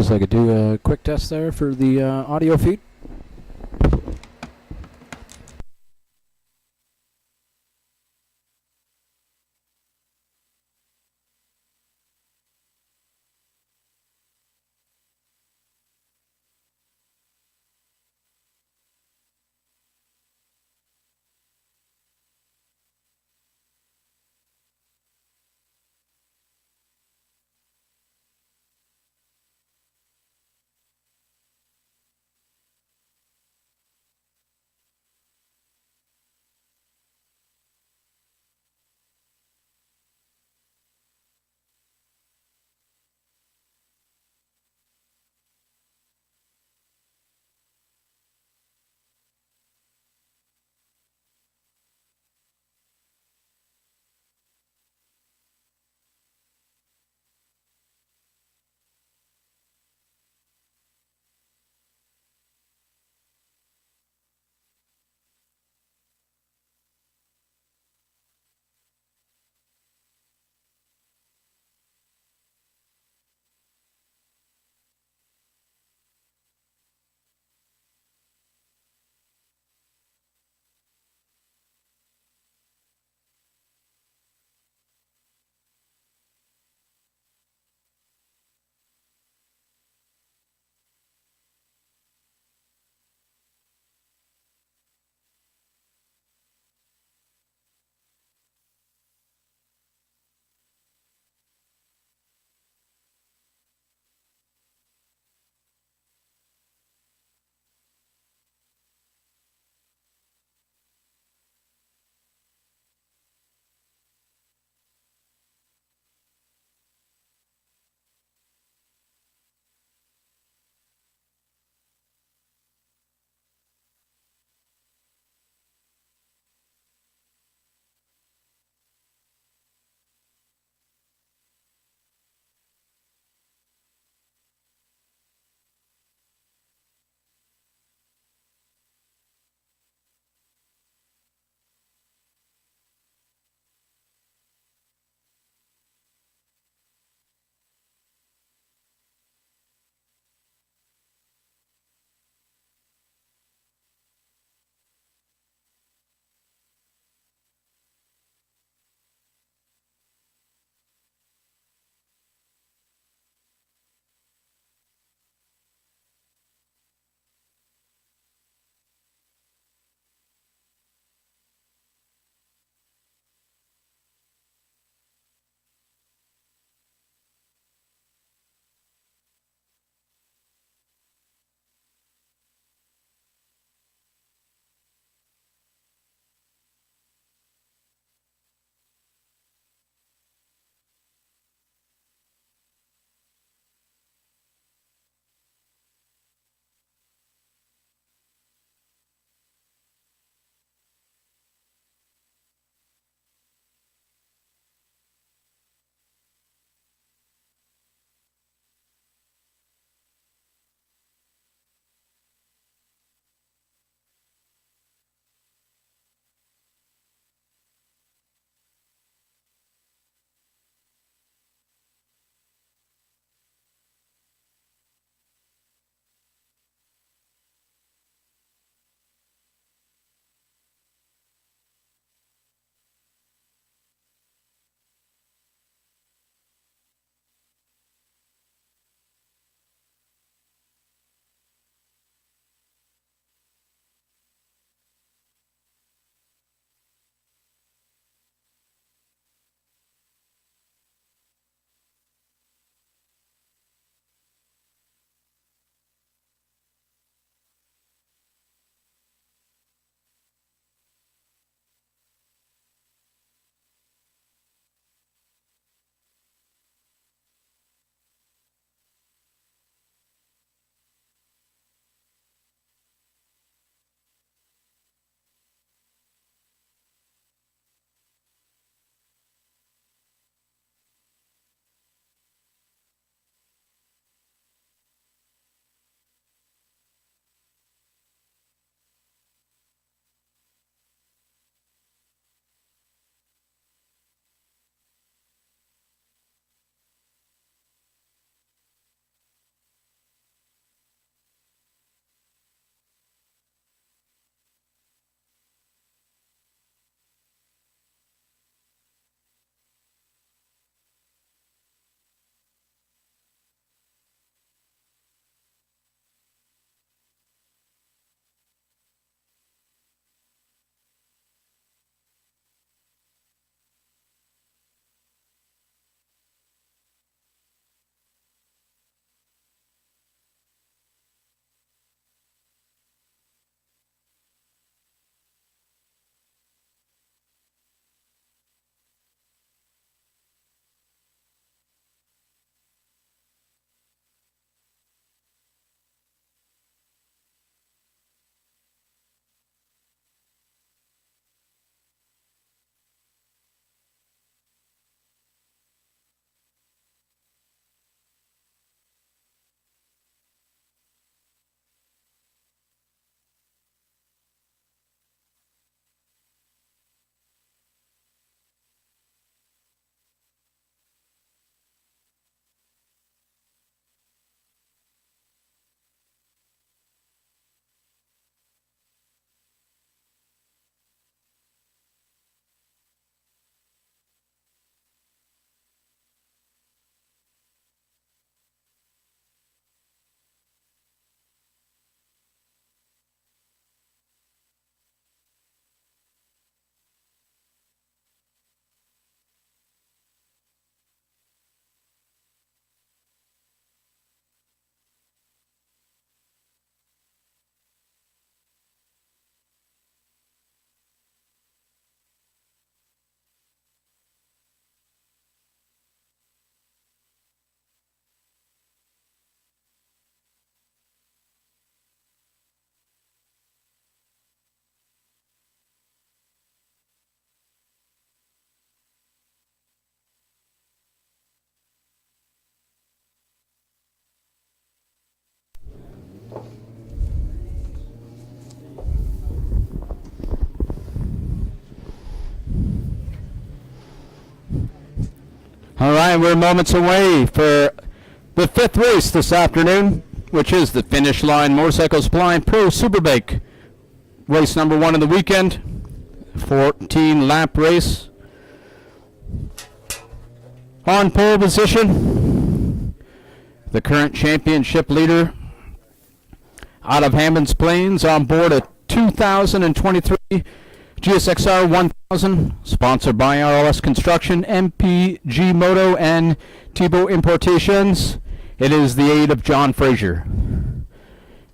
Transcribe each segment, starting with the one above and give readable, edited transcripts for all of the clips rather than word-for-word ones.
Suppose I could do a quick test there for the audio feed. All right, we're moments away for the fifth race this afternoon, which is the Finish Line Motorcycle Supply Pro Superbike. Race number 1 of the weekend, 14-lap race. On pole position, the current championship leader out of Hammonds Plains on board a 2023 GSXR 1000, sponsored by RLS Construction, MPG Moto, and Tebow Importations. It is the aid of John Fraser.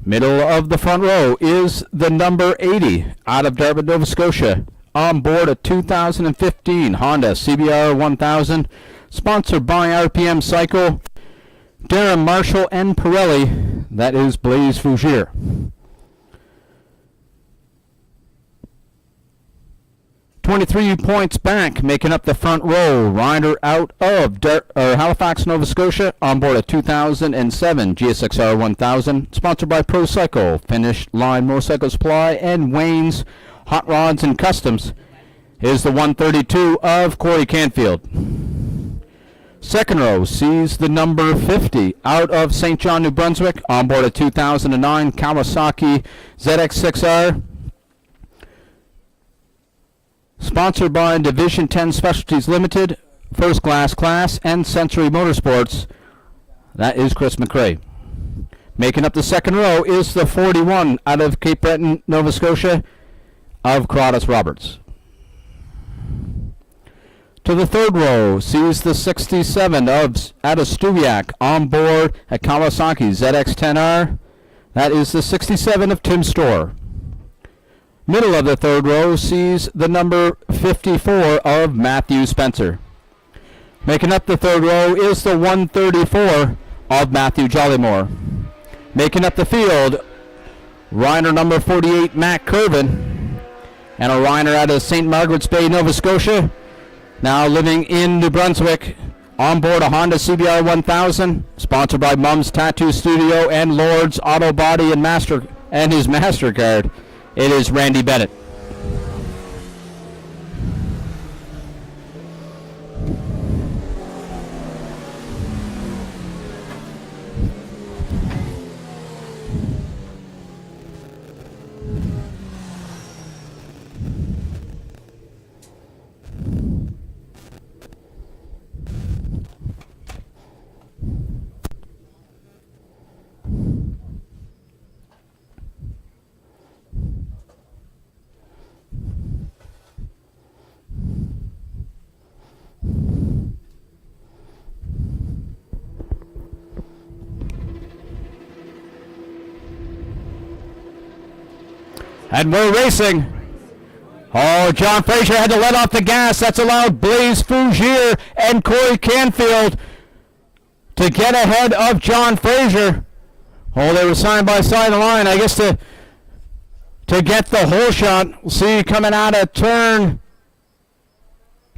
Middle of the front row is the number 80 out of Dartmouth, Nova Scotia, on board a 2015 Honda CBR 1000, sponsored by RPM Cycle, Darren Marshall, and Pirelli. That is Blaise Fougere. 23 points back, making up the front row. Rider out of Halifax, Nova Scotia, on board a 2007 GSXR 1000, sponsored by Pro Cycle, Finish Line Motorcycle Supply, and Wayne's Hot Rods and Customs, is the 132 of Corey Canfield. Second row sees the number 50 out of St. John, New Brunswick, on board a 2009 Kawasaki ZX6R, sponsored by Division 10 Specialties Limited, First Class, and Century Motorsports. That is Chris McRae. Making up the second row is the 41 out of Cape Breton, Nova Scotia, of Carlos Roberts. To the third row sees the 67 out of Stuviak, on board a Kawasaki ZX10R. That is the 67 of Tim Storr. Middle of the third row sees the number 54 of Matthew Spencer. Making up the third row is the 134 of Matthew Jollymore. Making up the field, rider number 48, Matt Curvin, and a rider out of St. Margaret's Bay, Nova Scotia, now living in New Brunswick, on board a Honda CBR 1000, sponsored by Mum's Tattoo Studio and Lord's Auto Body and his MasterCard. It is Randy Bennett. And we're racing. Oh, John Fraser had to let off the gas. That's allowed Blaise Fougere and Corey Canfield to get ahead of John Fraser. Oh, they were side by side the line. I guess to get the whole shot. We'll see coming out of turn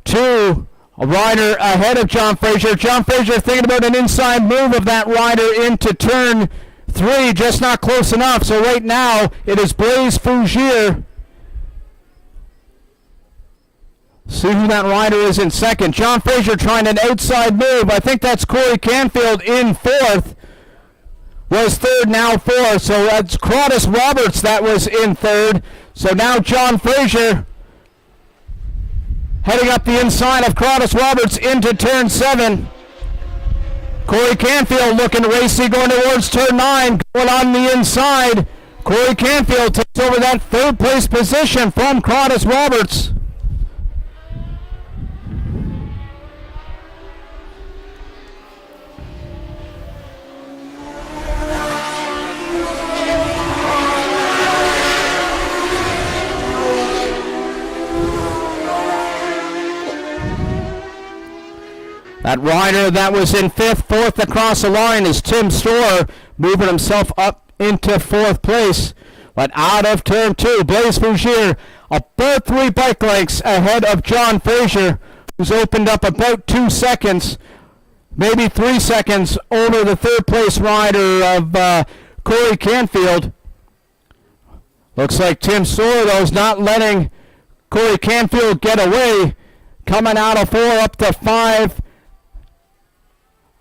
2. A rider ahead of John Fraser. John Fraser thinking about an inside move of that rider into turn 3, just not close enough. So right now it is Blaise Fougere. See who that rider is in second. John Fraser trying an outside move. I think that's Corey Canfield in fourth. Was third, now fourth. So that's Carlos Roberts that was in third. So now John Fraser heading up the inside of Carlos Roberts into turn 7. Corey Canfield looking racy going towards turn 9, going on the inside. Corey Canfield takes over that third place position from Carlos Roberts. That rider that was in fourth across the line is Tim Storr, moving himself up into fourth place. But out of turn 2, Blaise Fougere about 3 bike lengths ahead of John Fraser, who's opened up about 2 seconds, maybe 3 seconds over the third place rider of Corey Canfield. Looks like Tim Storr, though, is not letting Corey Canfield get away. Coming out of 4 up to 5.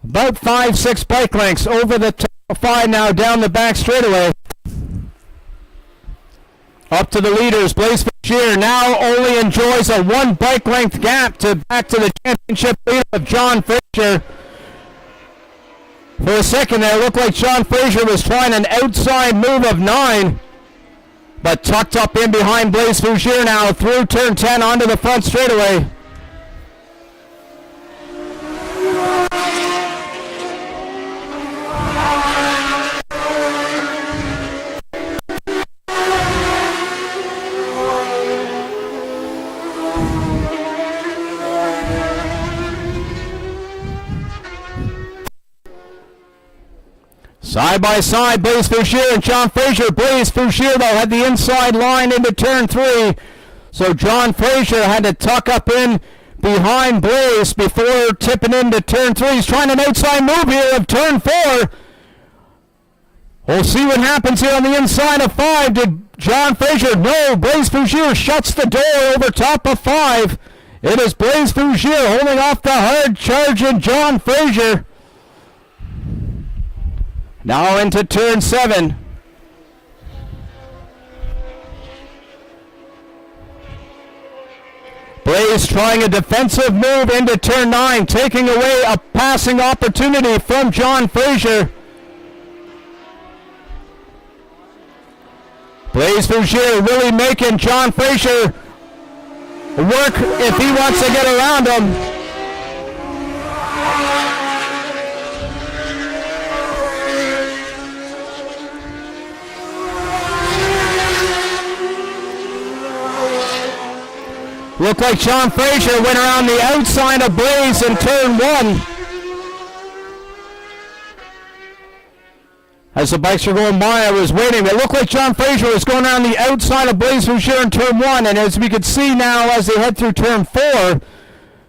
About 5-6 bike lengths over the top 5 now down the back straightaway. Up to the leaders, Blaze Fisher now only enjoys a 1 bike length gap back to the championship leader of John Fraser. For a second there, it looked like John Fraser was trying an outside move of 9, but tucked up in behind Blaze Fisher now through turn 10 onto the front straightaway. Side by side, Blaze Fisher and John Fraser. Blaze Fisher, though, had the inside line into turn 3. So John Fraser had to tuck up in behind Blaze before tipping into turn 3. He's trying an outside move here of turn 4. We'll see what happens here on the inside of 5. Did John Fraser? No, Blaze Fisher shuts the door over top of 5. It is Blaze Fisher holding off the hard charging John Fraser. Now into turn 7. Blaze trying a defensive move into turn 9, taking away a passing opportunity from John Fraser. Blaze Fisher really making John Fraser work if he wants to get around him. Looked like John Fraser went around the outside of Blaze in turn 1. As the bikes were going by, I was waiting. It looked like John Fraser was going around the outside of Blaze Fisher in turn 1. And as we can see now, as they head through turn 4,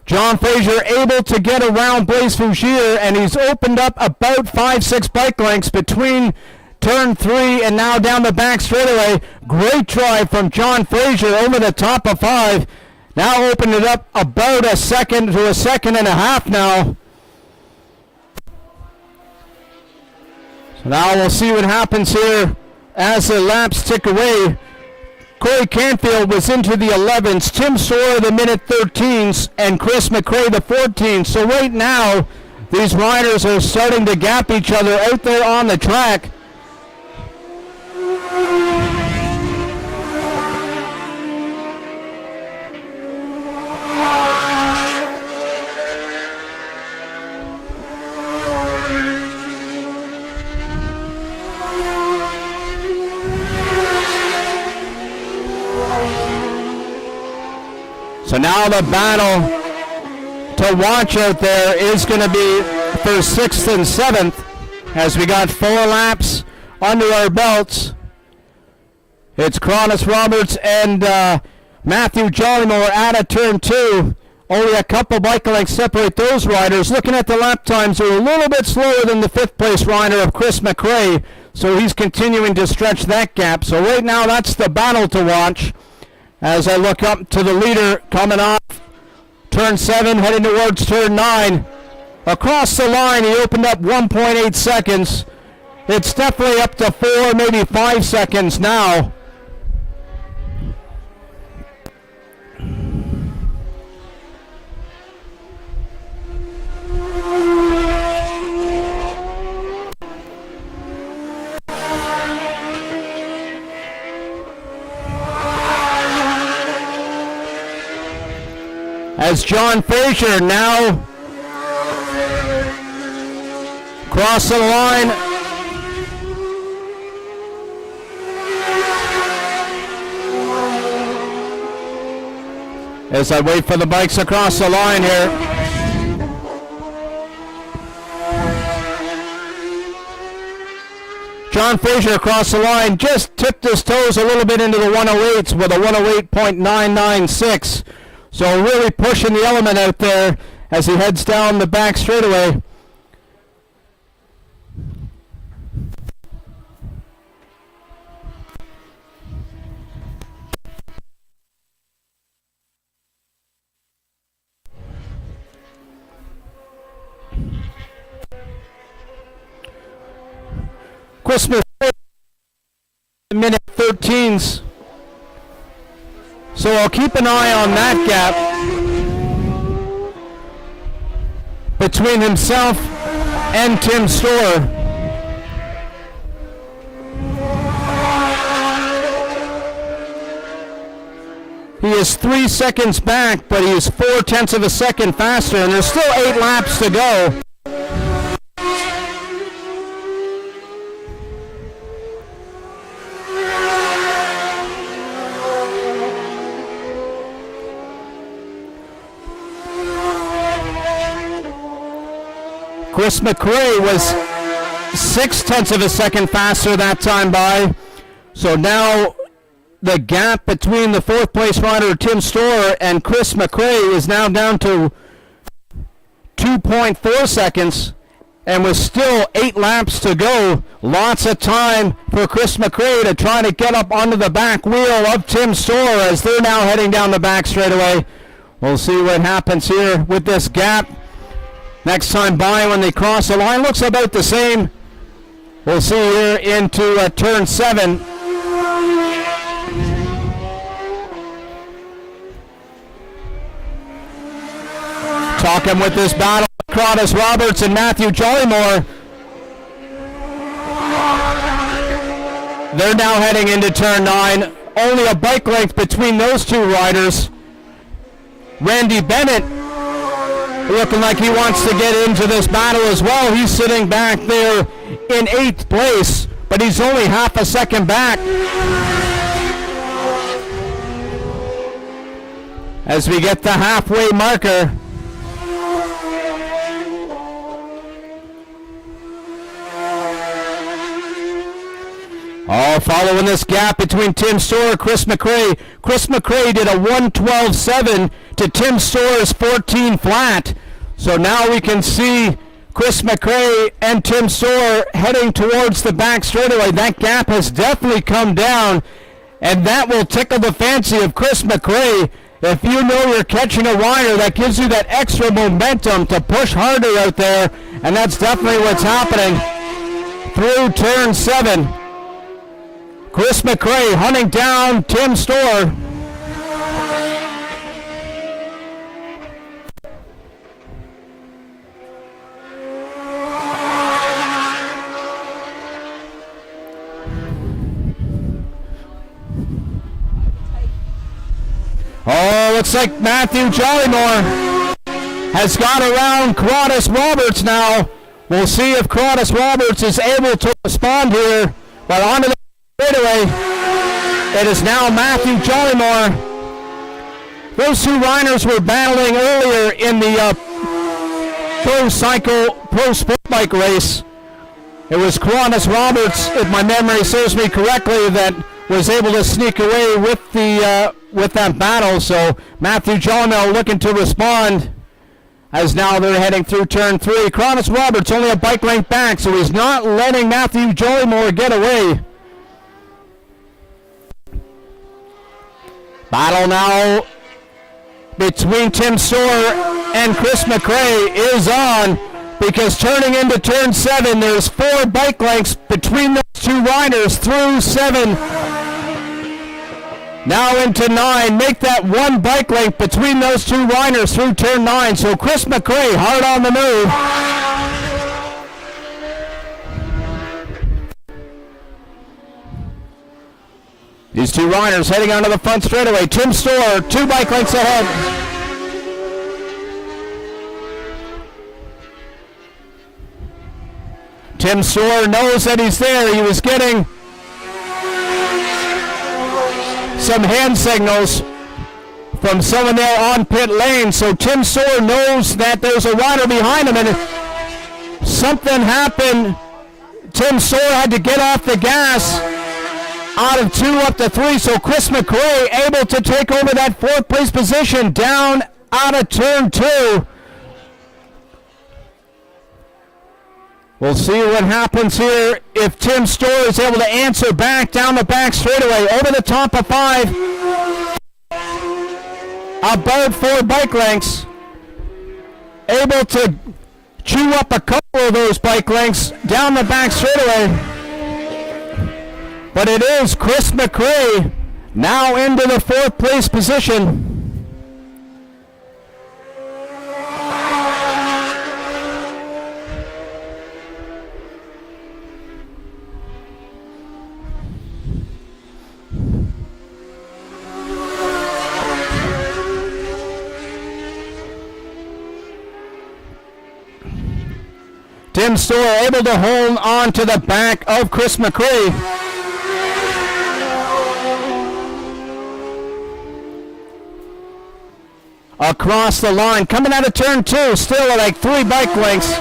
John Fraser able to get around Blaze Fisher, and he's opened up about 5-6 bike lengths between turn 3 and now down the back straightaway. Great drive from John Fraser over the top of 5. Now opened it up about a second to a second and a half now. So now we'll see what happens here as the laps tick away. Corey Canfield was into the 11s, Tim Sawyer the minute 13s, and Chris McRae the 14s. So right now, these riders are starting to gap each other out there on the track. So now the battle to watch out there is going to be for 6th and 7th as we got 4 laps under our belts. It's Cronus Roberts and Matthew Jollymore out of turn 2. Only a couple bike lengths separate those riders. Looking at the lap times, they're a little bit slower than the 5th place rider of Chris McRae, so he's continuing to stretch that gap. So right now that's the battle to watch. As I look up to the leader coming off turn 7, heading towards turn 9. Across the line, he opened up 1.8 seconds. It's definitely up to 4, maybe 5 seconds now. As John Fraser now crossing the line. As I wait for the bikes across the line here. John Fraser across the line just tipped his toes a little bit into the 108s with a 108.996. So really pushing the element out there as he heads down the back straightaway. Chris McRae, minute 13s. So I'll keep an eye on that gap between himself and Tim Storr. He is 3 seconds back, but he is 0.4 of a second faster, and there's still 8 laps to go. Chris McRae was 0.6 of a second faster that time by. So now the gap between the 4th place rider Tim Storr and Chris McRae is now down to 2.4 seconds, and with still 8 laps to go. Lots of time for Chris McRae to try to get up onto the back wheel of Tim Storr as they're now heading down the back straightaway. We'll see what happens here with this gap. Next time by when they cross the line looks about the same. We'll see here into turn 7. Talking with this battle, Curtis Roberts and Matthew Jollymore. They're now heading into turn 9. Only a bike length between those two riders. Randy Bennett looking like he wants to get into this battle as well. He's sitting back there in 8th place, but he's only half a second back. As we get the halfway marker. All following this gap between Tim Storr and Chris McRae. Chris McRae did a 1:12.7 to Tim Storr's 14 flat. So now we can see Chris McRae and Tim Storr heading towards the back straightaway. That gap has definitely come down, and that will tickle the fancy of Chris McRae. If you know you're catching a rider, that gives you that extra momentum to push harder out there, and that's definitely what's happening through turn 7. Chris McRae hunting down Tim Storr. Oh, looks like Matthew Jollymore has got around Curtis Roberts now. We'll see if Curtis Roberts is able to respond here. But onto the straightaway, it is now Matthew Jollymore. Those two riders were battling earlier in the pro sport bike race. It was Curtis Roberts, if my memory serves me correctly, that was able to sneak away with the with that battle. So Matthew Jollymore looking to respond as now they're heading through turn 3. Curtis Roberts only a bike length back, so he's not letting Matthew Jollymore get away. Battle now between Tim Storr and Chris McRae is on, because turning into turn 7, there's 4 bike lengths between those two riders through 7. Now into 9. Make that 1 bike length between those two riders through turn 9. So Chris McRae hard on the move. These two riders heading onto the front straightaway. Tim Storr, 2 bike lengths ahead. Tim Storr knows that he's there. He was getting some hand signals from someone there on pit lane. So Tim Storr knows that there's a rider behind him, and if something happened, Tim Storr had to get off the gas out of 2 up to 3. So Chris McRae able to take over that 4th place position down out of turn 2. We'll see what happens here if Tim Storr is able to answer back down the back straightaway over the top of 5. About 4 bike lengths. Able to chew up a couple of those bike lengths down the back straightaway. but it is Chris McRae now into the 4th place position. Tim Storr able to hold on to the back of Chris McRae. Across the line, coming out of turn 2, still like 3 bike lengths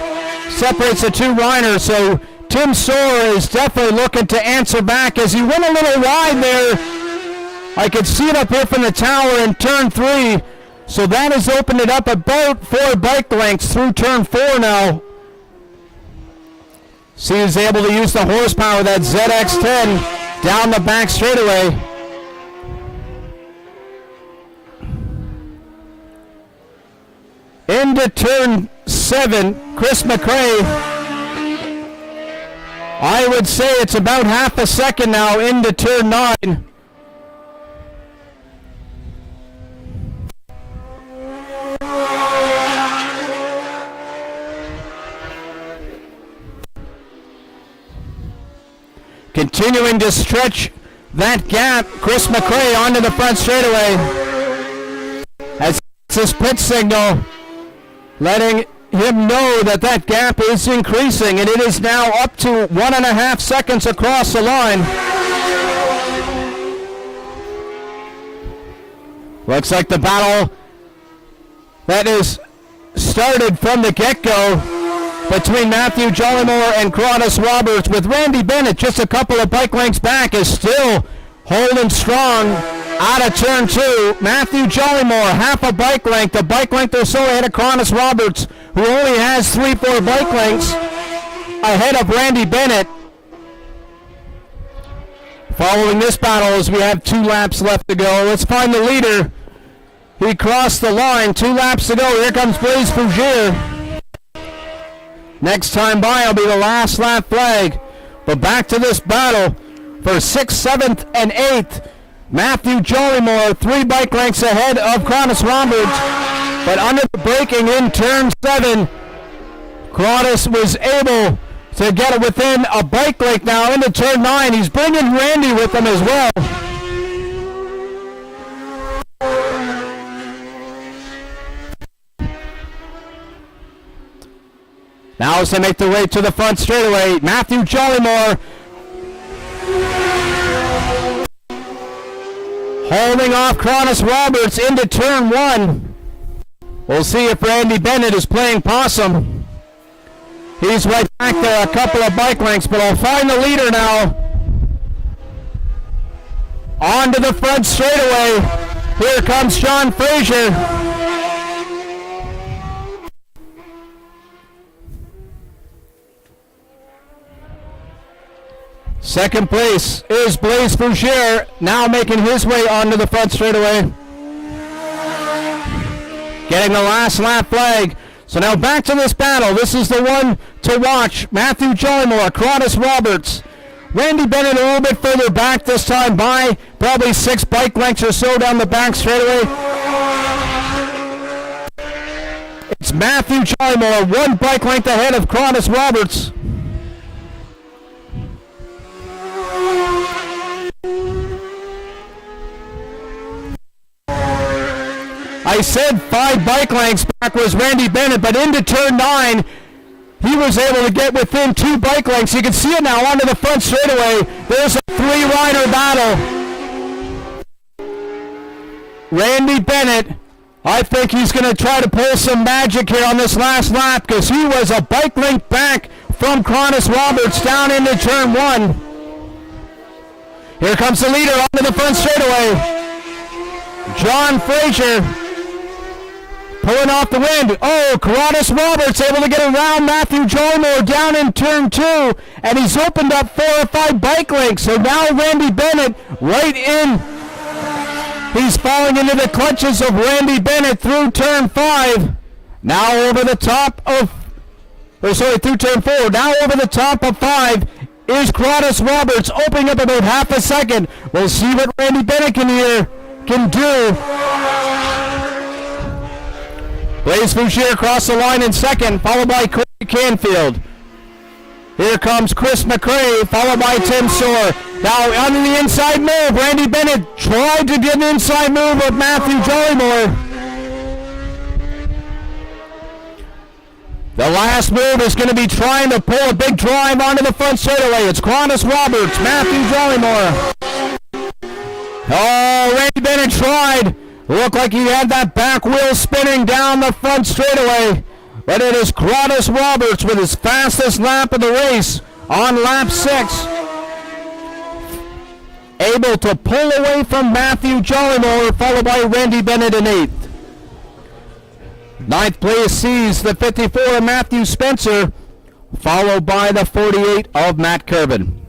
separates the 2 riders. So Tim Storr is definitely looking to answer back as he went a little wide there. I could see it up here from the tower in turn 3. So that has opened it up about 4 bike lengths through turn 4 now. So he's able to use the horsepower of that ZX10 down the back straightaway. Into turn 7, Chris McRae. I would say it's about half a second now into turn 9. Continuing to stretch that gap, Chris McRae onto the front straightaway. As his pit signal, letting him know that that gap is increasing, and it is now up to 1.5 seconds across the line. Looks like the battle that is started from the get-go between Matthew Jollymore and Cronus Roberts, with Randy Bennett just a couple of bike lengths back, is still holding strong out of turn 2. Matthew Jollymore, half a bike length or so ahead of Cronus Roberts, who only has 3-4 bike lengths ahead of Randy Bennett. Following this battle, as we have 2 laps left to go, let's find the leader. He crossed the line, 2 laps to go. Here comes Blaise Fougere. Next time by will be the last lap flag. But back to this battle for 6th, 7th, and 8th. Matthew Jollymore, 3 bike lengths ahead of Cronus Roberts. But under the braking in turn 7, Cronus was able to get it within a bike length now into turn 9. He's bringing Randy with him as well. Now as they make their way to the front straightaway, Matthew Jollymore holding off Cronus Roberts into turn 1. We'll see if Randy Bennett is playing possum. He's right back there, a couple of bike lengths, but I'll find the leader now. Onto the front straightaway. Here comes John Fraser. Second place is Blaise Fougere, now making his way onto the front straightaway. Getting the last lap flag. So now back to this battle. This is the one to watch. Matthew Jollymore, Cronus Roberts. Randy Bennett a little bit further back this time by probably 6 bike lengths or so down the back straightaway. It's Matthew Jollymore, 1 bike length ahead of Cronus Roberts. I said 5 bike lengths back was Randy Bennett, but into turn 9, he was able to get within 2 bike lengths. You can see it now onto the front straightaway. There's a 3-rider battle. Randy Bennett, I think he's going to try to pull some magic here on this last lap, because he was a bike length back from Cronus Roberts down into turn 1. Here comes the leader onto the front straightaway. John Fraser pulling off the wind. Oh, Cronus Roberts able to get around Matthew Jollymore down in turn 2, and he's opened up 4 or 5 bike lengths. So now Randy Bennett right in. He's falling into the clutches of Randy Bennett through turn 5. Now over the top of, through turn 4. Now over the top of 5 is Gladys Roberts, opening up about half a second. We'll see what Randy Bennett can do. Blaze Boucher across the line in second, followed by Corey Canfield. Here comes Chris McRae, followed by Tim Soar. Now on the inside move, Randy Bennett tried to get an inside move with Matthew Jollymore. The last move is going to be trying to pull a big drive onto the front straightaway. It's Gladys Roberts, Matthew Jollymore. Oh, Randy Bennett tried. Looked like he had that back wheel spinning down the front straightaway. But it is Gladys Roberts with his fastest lap of the race on lap 6. Able to pull away from Matthew Jollymore, followed by Randy Bennett in 8th. 9th place sees the 54 of Matthew Spencer, followed by the 48 of Matt Kerbin.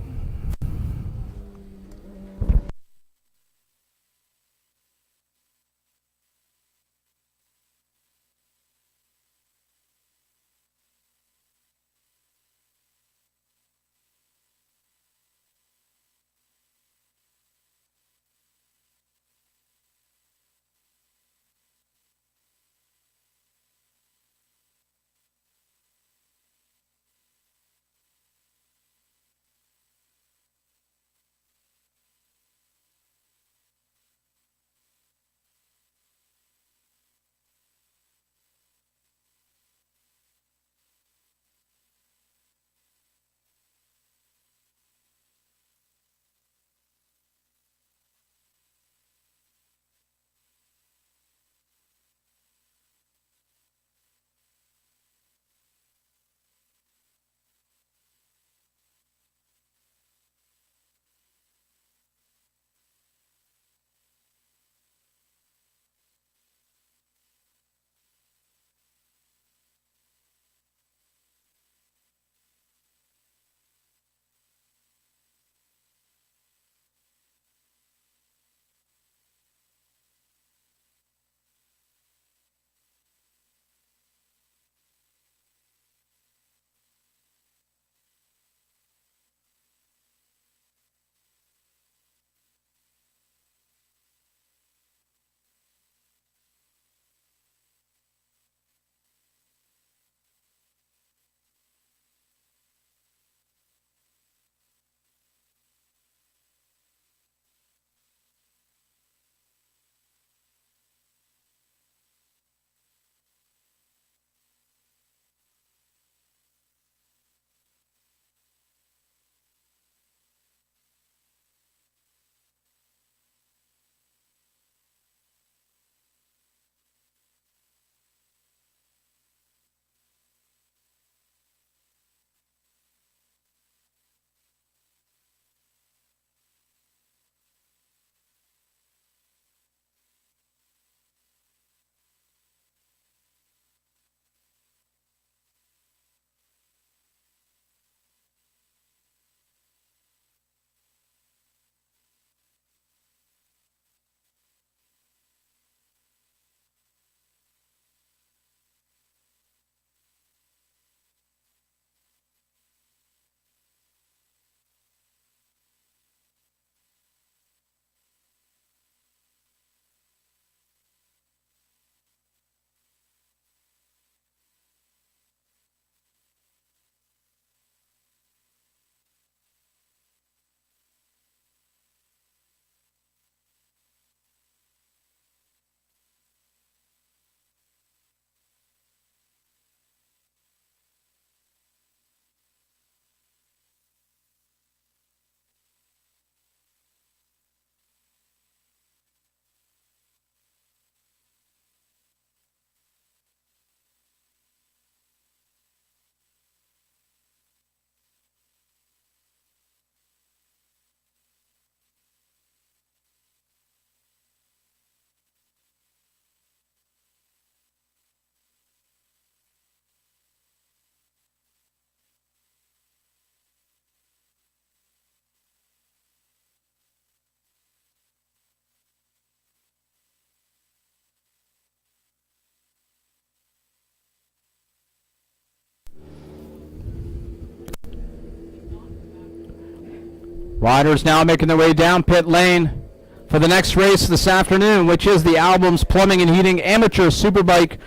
Riders now making their way down pit lane for the next race this afternoon, which is the Albums Plumbing and Heating Amateur Superbike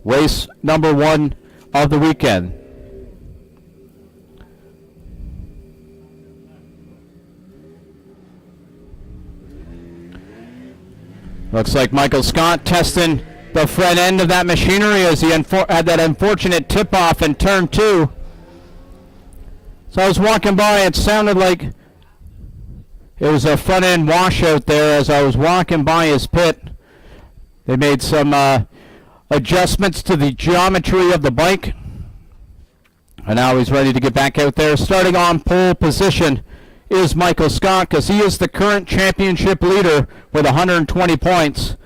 race number 1 of the weekend. Looks like Michael Scott testing the front end of that machinery as he had that unfortunate tip-off in turn 2. So I was walking by, it sounded like it was a front-end washout there as I was walking by his pit. They made some adjustments to the geometry of the bike. And now he's ready to get back out there. Starting on pole position is Michael Scott because he is the current championship leader with 120 points.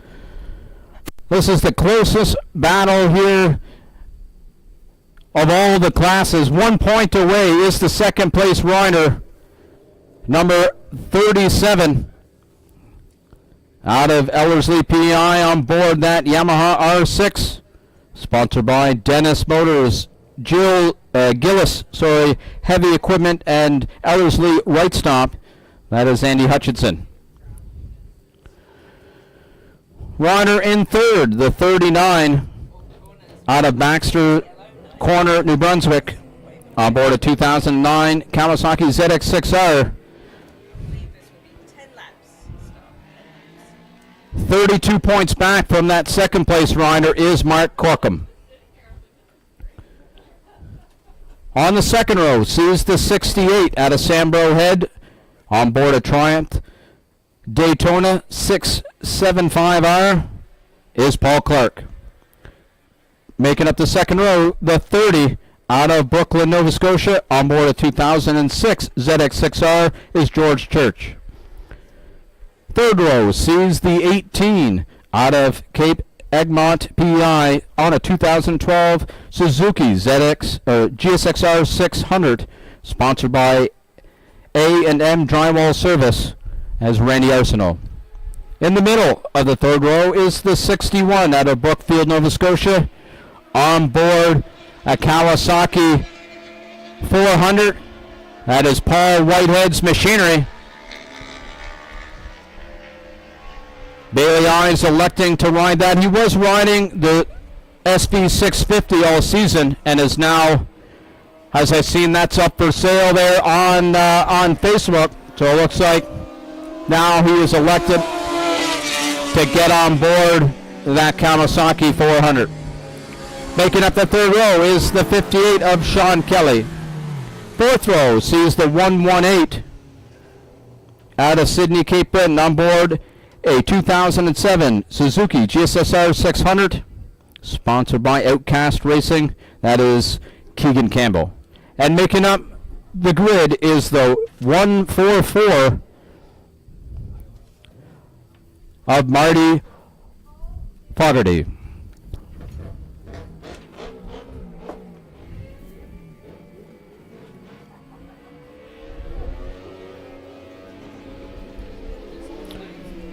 This is the closest battle here of all the classes. 1 point away is the second place rider, number 37, out of Ellerslie PI on board that Yamaha R6, sponsored by Dennis Motors, Gillis, Heavy Equipment, and Ellerslie Right Stop. That is Andy Hutchinson. Rider in third, the 39, out of Baxter Corner, New Brunswick, on board a 2009 Kawasaki ZX6R. 32 points back from that second place rider is Mark Corkum. On the second row sees the 68 out of Sambro Head, on board a Triumph Daytona 675R is Paul Clark. Making up the second row, the 30 out of Brooklyn, Nova Scotia, on board a 2006 ZX6R is George Church. Third row sees the 18 out of Cape Egmont, PEI, on a 2012 Suzuki GSXR 600, sponsored by A&M Drywall Service, as Randy Arsenault. In the middle of the third row is the 61 out of Brookfield, Nova Scotia, on board a Kawasaki 400. That is Paul Whitehead's machinery. Bailey Eyes electing to ride that. He was riding the SV650 all season and is now, as I've seen, that's up for sale there on Facebook. So it looks like now he is elected to get on board that Kawasaki 400. Making up the third row is the 58 of Sean Kelly. Fourth row sees the 118 out of Sydney, Cape Breton, on board a 2007 Suzuki GSXR 600, sponsored by Outcast Racing. That is Keegan Campbell. And making up the grid is the 144 of Marty Fogarty.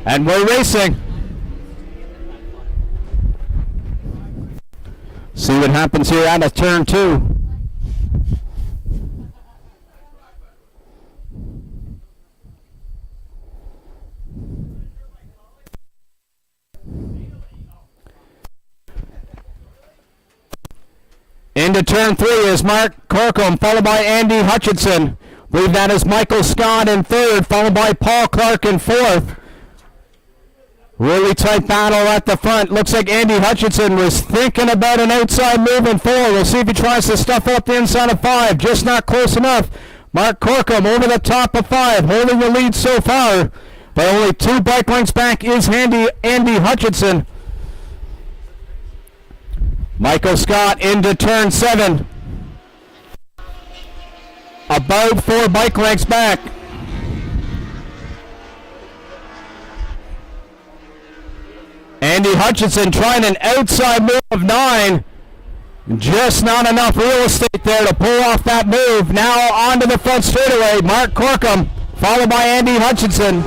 And we're racing. See what happens here out of turn 2. Into turn 3 is Mark Corkum, followed by Andy Hutchinson. Believe that is Michael Scott in third, followed by Paul Clark in fourth. Really tight battle at the front. Looks like Andy Hutchinson was thinking about an outside move in 4. We'll see if he tries to stuff up the inside of 5. Just not close enough. Mark Corkum over the top of 5, holding the lead so far. But only 2 bike lengths back is Andy Hutchinson. Michael Scott into turn 7. About 4 bike lengths back. Andy Hutchinson trying an outside move of 9. Just not enough real estate there to pull off that move. Now onto the front straightaway. Mark Corkum, followed by Andy Hutchinson.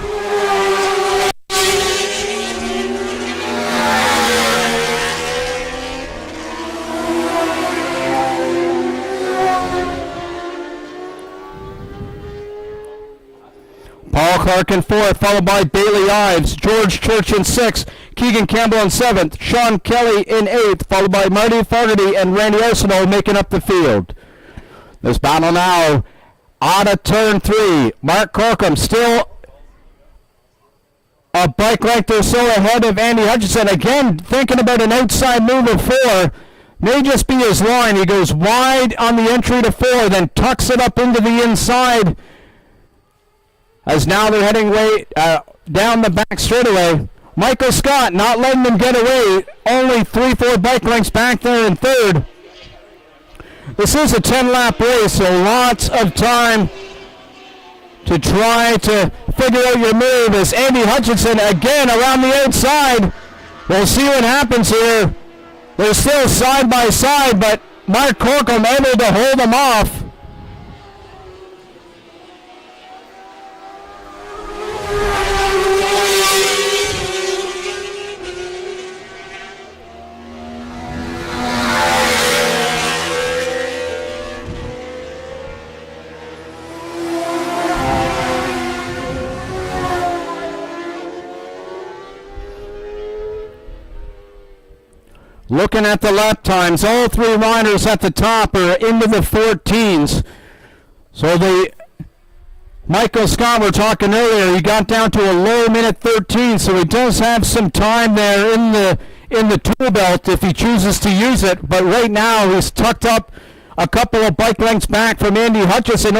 Clark in fourth, followed by Bailey Ives, George Church in sixth, Keegan Campbell in seventh, Sean Kelly in eighth, followed by Marty Fogarty and Randy Arsenault making up the field. This battle now out of turn three. Mark Corkum still a bike length or so ahead of Andy Hutchinson. Again, thinking about an outside move of four. May just be his line. He goes wide on the entry to four, then tucks it up into the inside. As now they're heading way down the back straightaway. Michael Scott not letting them get away. Only 3-4 bike lengths back there in third. This is a 10-lap race, so lots of time to try to figure out your move. As Andy Hutchinson again around the outside. We'll see what happens here. They're still side by side, but Mark Corkum able to hold them off. Looking at the lap times, all three riders at the top are into the 14s. So the Michael Scott, we're talking earlier, he got down to a low minute 13, so he does have some time there in the tool belt if he chooses to use it. But right now he's tucked up a couple of bike lengths back from Andy Hutchinson.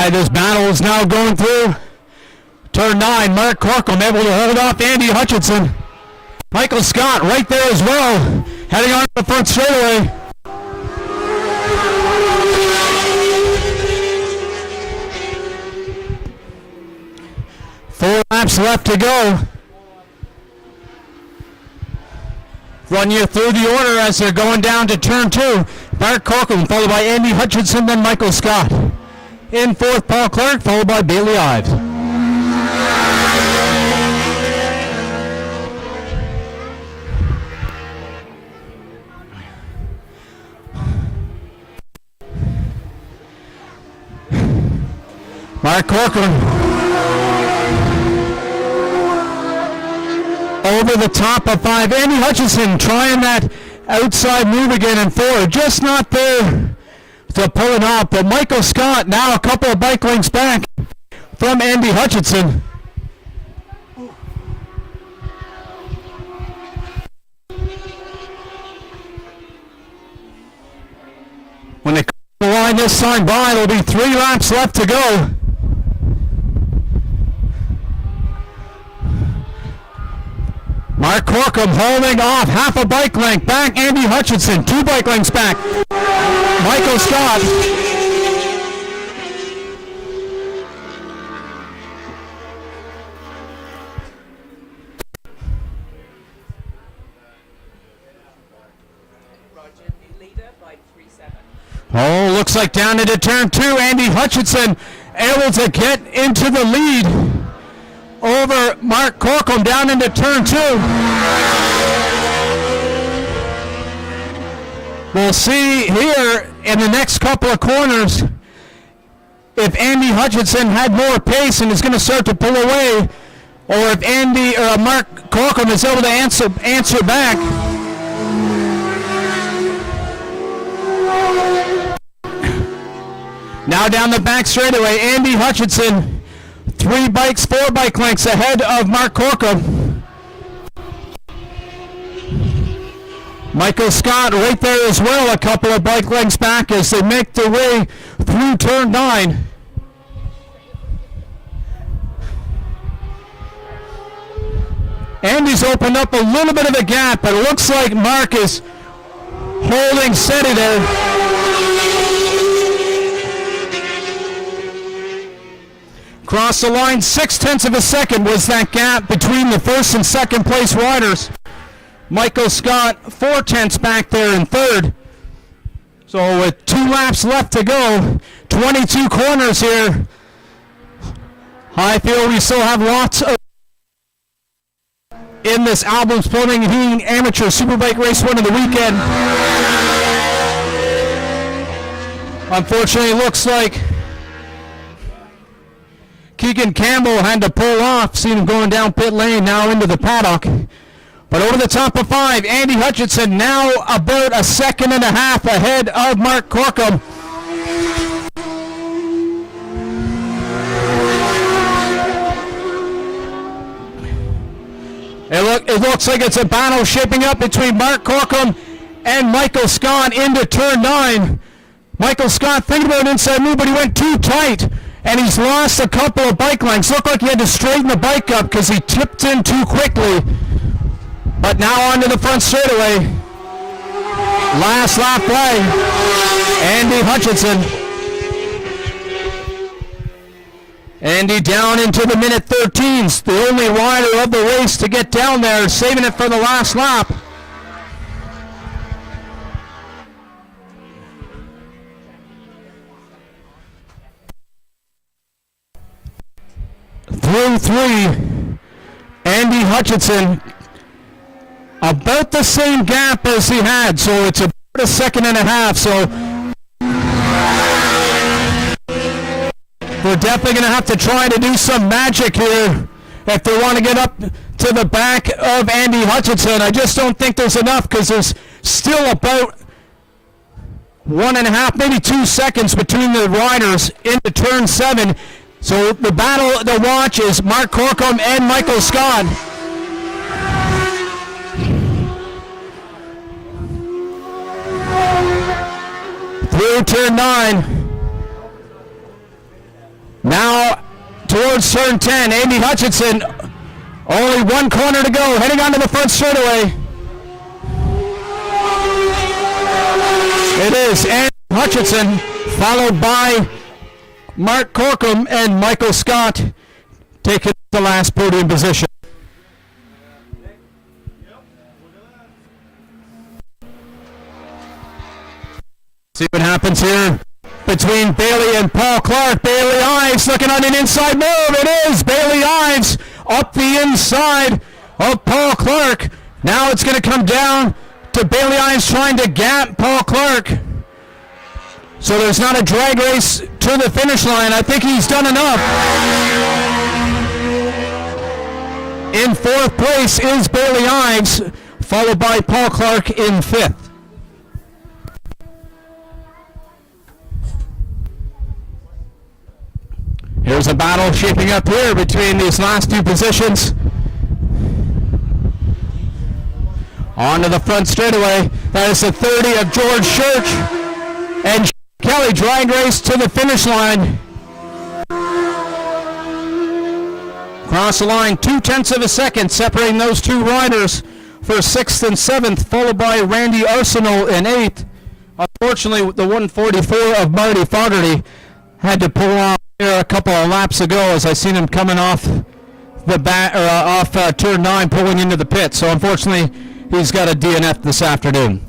This battle is now going through turn 9. Mark Corcoran able to hold off Andy Hutchinson. Michael Scott right there as well, heading on the front straightaway. Four laps left to go. Run you through the order as they're going down to turn 2. Mark Corcoran followed by Andy Hutchinson, then Michael Scott. In fourth, Paul Clark, followed by Bailey Ives. Mark Corcoran over the top of 5. Andy Hutchinson trying that outside move again in 4. Just not there to pull it off. But Michael Scott now a couple of bike lengths back from Andy Hutchinson. When they come the line this time by, there'll be 3 laps left to go. Mark Corcoran holding off half a bike length back. Andy Hutchinson 2 bike lengths back. Michael Scott. Oh, looks like down into turn 2. Andy Hutchinson able to get into the lead over Mark Corcoran down into turn 2. We'll see here in the next couple of corners if Andy Hutchinson had more pace and is going to start to pull away, or if Mark Corcoran is able to answer back. Now down the back straightaway, Andy Hutchinson 4 bike lengths ahead of Mark Corcoran. Michael Scott right there as well, a couple of bike lengths back as they make their way through turn 9. Andy's opened up a little bit of a gap, but it looks like Mark is holding steady there. Cross the line, 0.6 of a second was that gap between the first and second place riders. Michael Scott 0.4 back there in third. So with 2 laps left to go, 22 corners here. I feel we still have lots of in this Albums Plumbing and Heating Amateur Superbike Race 1 of the weekend. Unfortunately, it looks like Keegan Campbell had to pull off. Seen him going down pit lane now into the paddock. But over the top of 5, Andy Hutchinson now about 1.5 seconds ahead of Mark Corcoran. It looks like it's a battle shaping up between Mark Corcoran and Michael Scott into turn 9. Michael Scott thinking about an inside move, but he went too tight. And he's lost a couple of bike lengths. Looked like he had to straighten the bike up because he tipped in too quickly. But now onto the front straightaway. Last lap play. Andy Hutchinson. Andy down into the minute 13s. The only rider of the race to get down there, saving it for the last lap. Through 3, Andy Hutchinson about the same gap as he had, so it's about 1.5 seconds. So they're definitely going to have to try to do some magic here if they want to get up to the back of Andy Hutchinson. I just don't think there's enough because there's still about 1.5, maybe 2 seconds between the riders into turn 7. So the battle to watch is Mark Corcoran and Michael Scott. Through turn 9. Now towards turn 10, Amy Hutchinson. Only one corner to go, heading onto the front straightaway. It is Andy Hutchinson, followed by Mark Corkum and Michael Scott, taking the last podium position. See what happens here between Bailey and Paul Clark. Bailey Ives looking on an inside move. It is Bailey Ives up the inside of Paul Clark. Now it's going to come down to Bailey Ives trying to gap Paul Clark. So there's not a drag race to the finish line. I think he's done enough. In fourth place is Bailey Ives, followed by Paul Clark in fifth. Here's a battle shaping up here between these last two positions. On to the front straightaway. That is the 30 of George Church. And Kelly drag race to the finish line. Cross the line, 0.2 of a second separating those two riders for 6th and 7th, followed by Randy Arsenal in 8th. Unfortunately, the 144 of Marty Fogarty had to pull off here a couple of laps ago, as I seen him coming off the turn 9, pulling into the pit. So unfortunately, he's got a DNF this afternoon.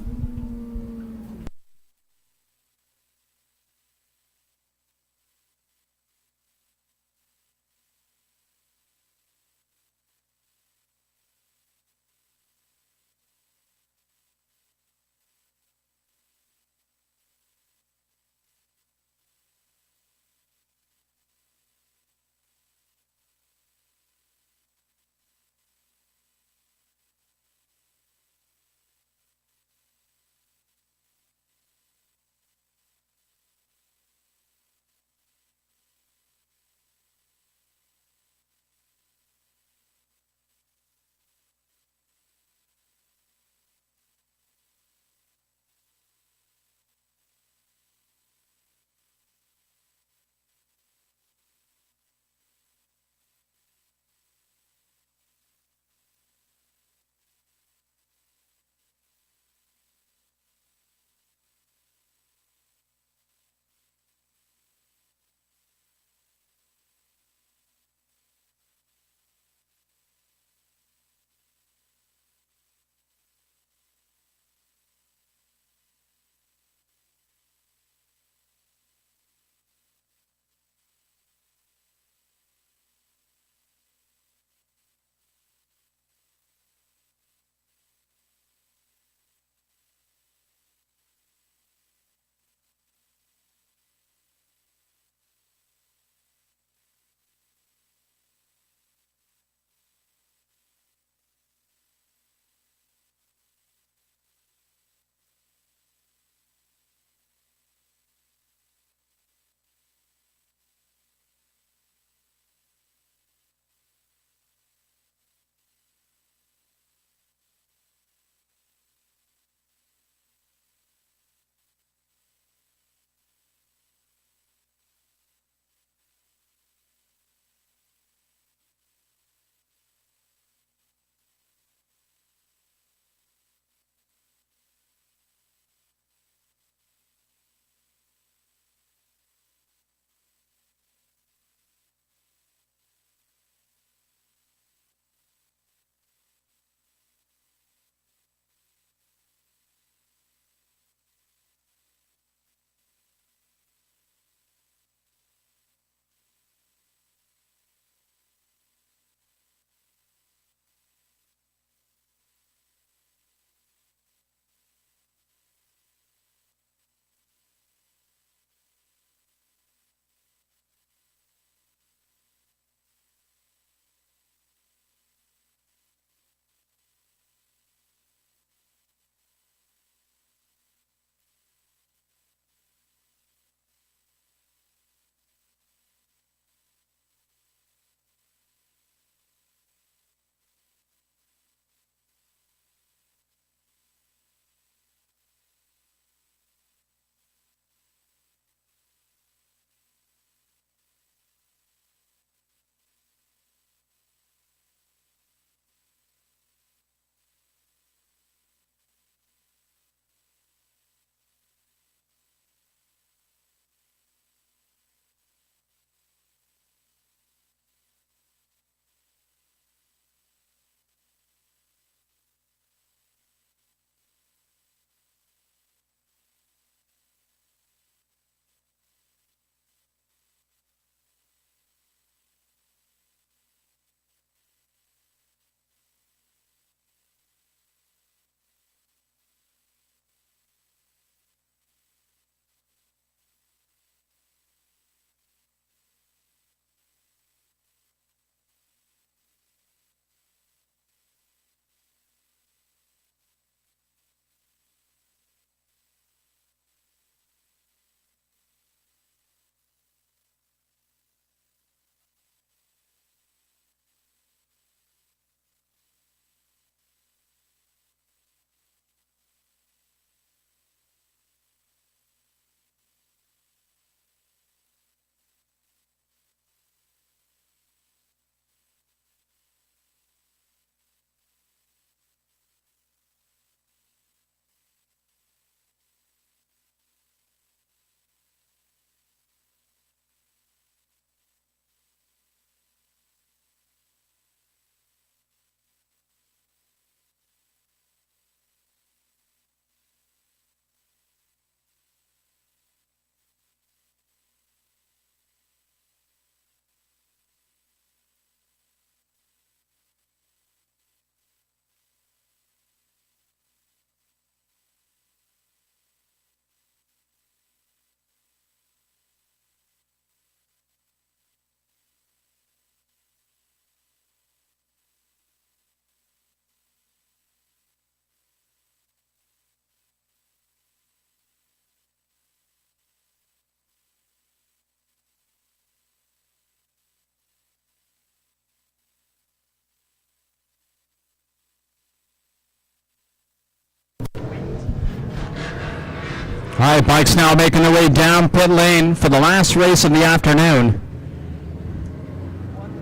All right, bikes now making their way down pit lane for the last race of the afternoon,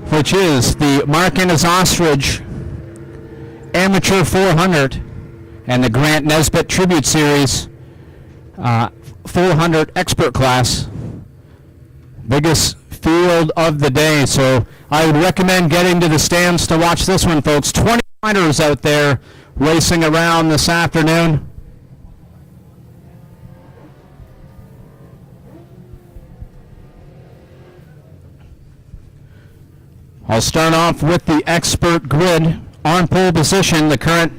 which is the Mark Innes Ostrich Amateur 400 and the Grant Nesbitt Tribute Series 400 Expert Class. Biggest field of the day, so I would recommend getting to the stands to watch this one, folks. 20 riders out there racing around this afternoon. I'll start off with the expert grid. On pole position, the current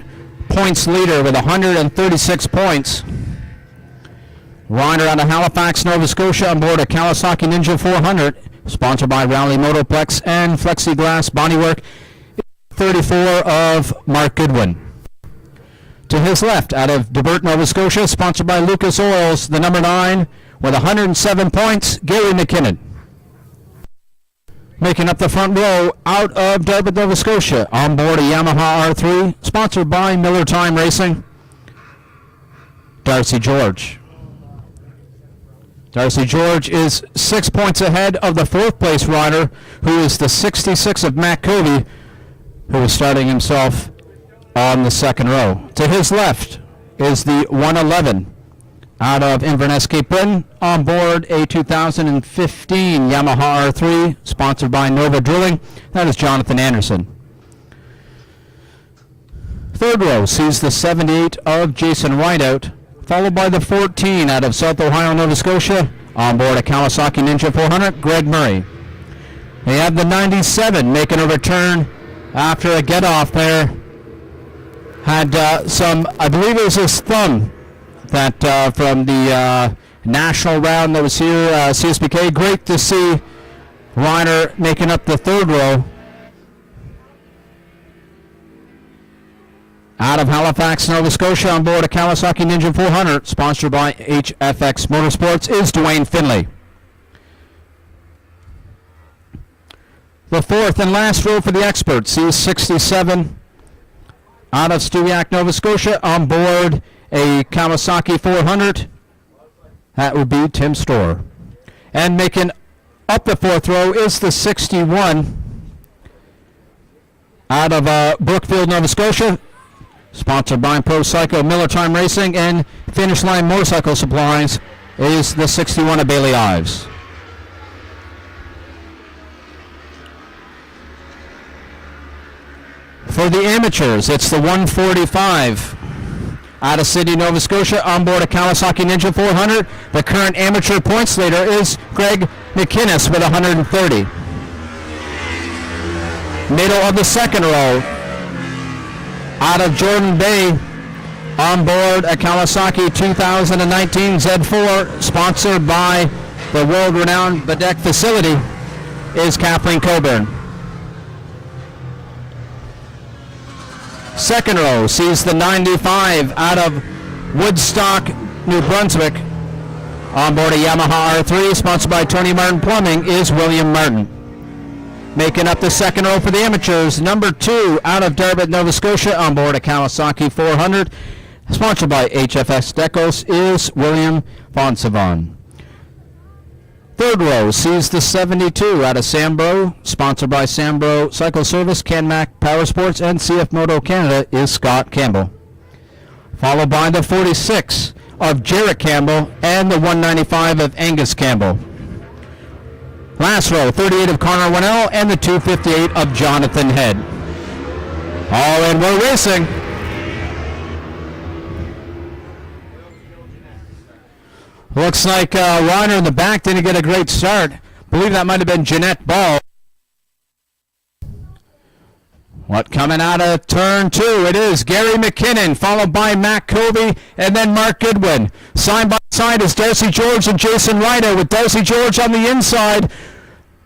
points leader with 136 points. Rider out of Halifax, Nova Scotia, on board a Kawasaki Ninja 400, sponsored by Rally Motoplex and Flexiglass Bodywork. 34 of Mark Goodwin. To his left, out of DeBert, Nova Scotia, sponsored by Lucas Oils, the number 9, with 107 points, Gary McKinnon. Making up the front row, out of Dartmouth, Nova Scotia, on board a Yamaha R3, sponsored by Miller Time Racing, Darcy George. Darcy George is 6 points ahead of the fourth place rider, who is the 66 of Matt Covey, who is starting himself on the second row. To his left is the 111 out of Inverness, Cape Breton, on board a 2015 Yamaha R3, sponsored by Nova Drilling. That is Jonathan Anderson. Third row sees the 78 of Jason Rideout, followed by the 14 out of South Ohio, Nova Scotia, on board a Kawasaki Ninja 400, Greg Murray. They have the 97 making a return after a get-off there. Had some, I believe it was his thumb, that from the national round that was here, CSBK. Great to see Reiner making up the third row. Out of Halifax, Nova Scotia, on board a Kawasaki Ninja 400, sponsored by HFX Motorsports, is Dwayne Finley. The fourth and last row for the experts sees 67 out of Stewiacke, Nova Scotia, on board a Kawasaki 400. That would be Tim Storr. And making up the fourth row is the 61 out of Brookfield, Nova Scotia, sponsored by Pro Cycle, Miller Time Racing, and Finish Line Motorcycle Supplies, is the 61 of Bailey Ives. For the amateurs, it's the 145 out of Sydney, Nova Scotia, on board a Kawasaki Ninja 400. The current amateur points leader is Greg McInnes with 130. Middle of the second row, out of Jordan Bay, on board a Kawasaki 2019 Z4, sponsored by the world-renowned Bedeck facility, is Kathleen Coburn. Second row sees the 95 out of Woodstock, New Brunswick, on board a Yamaha R3, sponsored by Tony Martin Plumbing, is William Martin. Making up the second row for the amateurs, number 2 out of Dartmouth, Nova Scotia, on board a Kawasaki 400, sponsored by HFS Decos, is William Von Savon. Third row sees the 72 out of Sambro, sponsored by Sambro Cycle Service, CanMac Power Sports, and CF Moto Canada, is Scott Campbell. Followed by the 46 of Jarrett Campbell and the 195 of Angus Campbell. Last row, 38 of Connor Winnell and the 258 of Jonathan Head. All in, we're racing. Looks like Reiner in the back didn't get a great start. I believe that might have been Jeanette Ball. What, coming out of turn 2, it is Gary McKinnon, followed by Matt Covey, and then Mark Goodwin. Side by side is Darcy George and Jason Ryder, with Darcy George on the inside.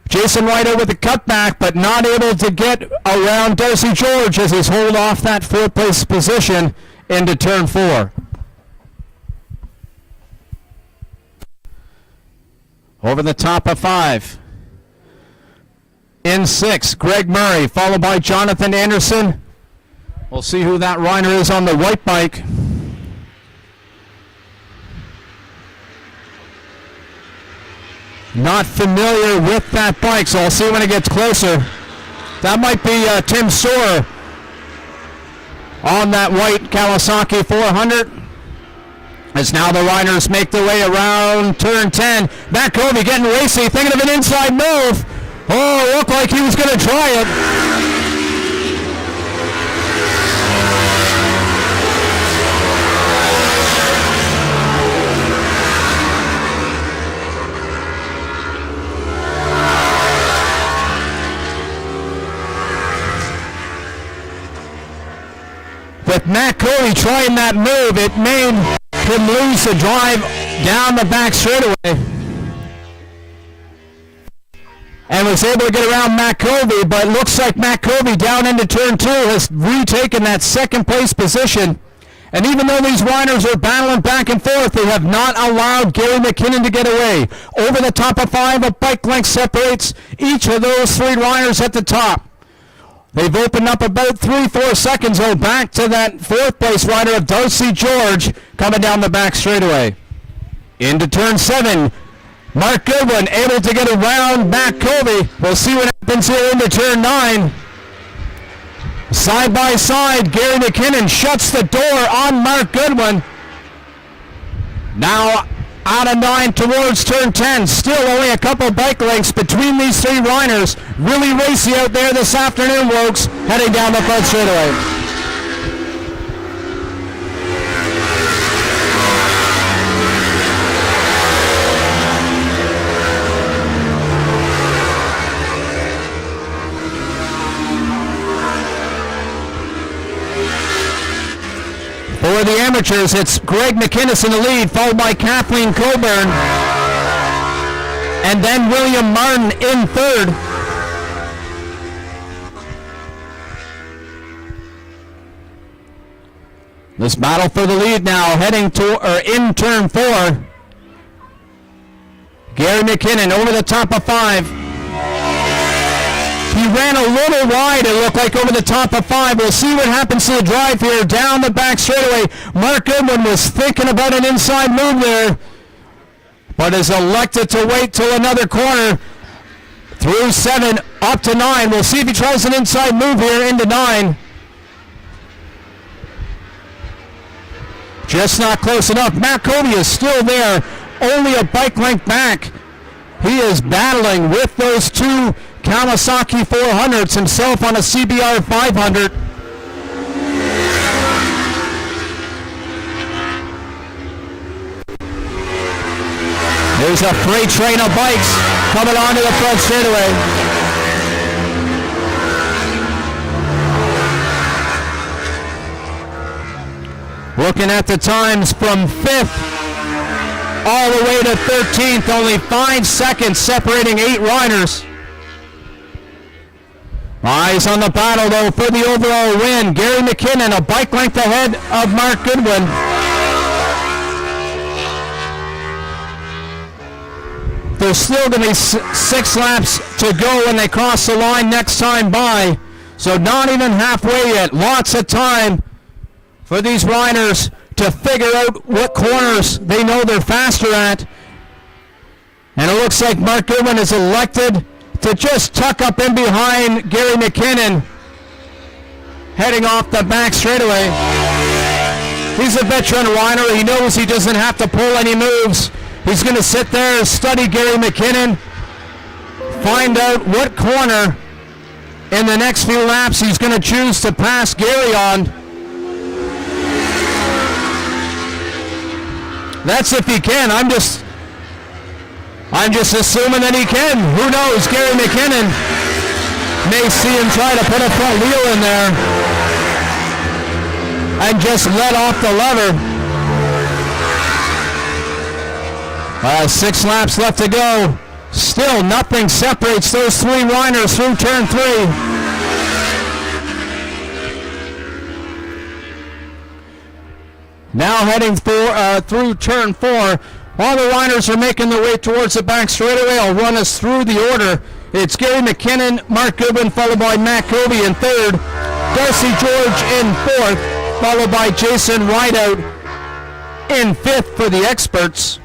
Jason Ryder with the cutback, but not able to get around Darcy George as he's hold off that fourth place position into turn 4. Over the top of 5. In 6, Greg Murray, followed by Jonathan Anderson. We'll see who that rider is on the white bike. Not familiar with that bike, so I'll see when it gets closer. That might be Tim Storer on that white Kawasaki 400. As now the riders make their way around turn 10. Matt Covey getting racy, thinking of an inside move. Oh, looked like he was going to try it. With Matt Covey trying that move, it made him lose the drive down the back straightaway. And was able to get around Matt Covey, but it looks like Matt Covey down into turn 2 has retaken that second place position. And even though these riders are battling back and forth, they have not allowed Gary McKinnon to get away. Over the top of 5, a bike length separates each of those 3 riders at the top. They've opened up about 3-4 seconds, though, back to that 4th place rider of Darcy George coming down the back straightaway. Into turn 7, Mark Goodwin able to get around Matt Covey. We'll see what happens here into turn 9. Side by side, Gary McKinnon shuts the door on Mark Goodwin. Now out of 9 towards turn 10. Still only a couple bike lengths between these 3 riders. Really racy out there this afternoon, folks, heading down the front straightaway. For the amateurs, it's Greg McInnes in the lead, followed by Kathleen Coburn, and then William Martin in 3rd. This battle for the lead now, heading to in turn 4. Gary McKinnon over the top of 5. He ran a little wide, it looked like, over the top of 5. We'll see what happens to the drive here down the back straightaway. Mark Goodwin was thinking about an inside move there, but is elected to wait till another corner. Through 7, up to 9. We'll see if he tries an inside move here into 9. Just not close enough. Matt Covey is still there, only a bike length back. He is battling with those 2 Kawasaki 400s, himself on a CBR 500. There's a freight train of bikes coming onto the front straightaway. Looking at the times from 5th all the way to 13th, only 5 seconds separating 8 riders. Eyes on the battle, though, for the overall win. Gary McKinnon, a bike length ahead of Mark Goodwin. There's still going to be 6 laps to go when they cross the line next time by. So not even halfway yet. Lots of time for these riders to figure out what corners they know they're faster at. And it looks like Mark Goodwin is elected to just tuck up in behind Gary McKinnon, heading off the back straightaway. He's a veteran rider. He knows he doesn't have to pull any moves. He's going to sit there and study Gary McKinnon, find out what corner in the next few laps he's going to choose to pass Gary on. That's if he can. I'm just assuming that he can. Who knows? Gary McKinnon may see him try to put a front wheel in there and just let off the lever. 6 laps left to go. Still nothing separates those 3 riders through turn 3. Now heading through turn 4. While the riders are making their way towards the back straightaway, I'll run us through the order. It's Gary McKinnon, Mark Goodwin, followed by Matt Covey in 3rd, Darcy George in 4th, followed by Jason Rideout in 5th for the experts.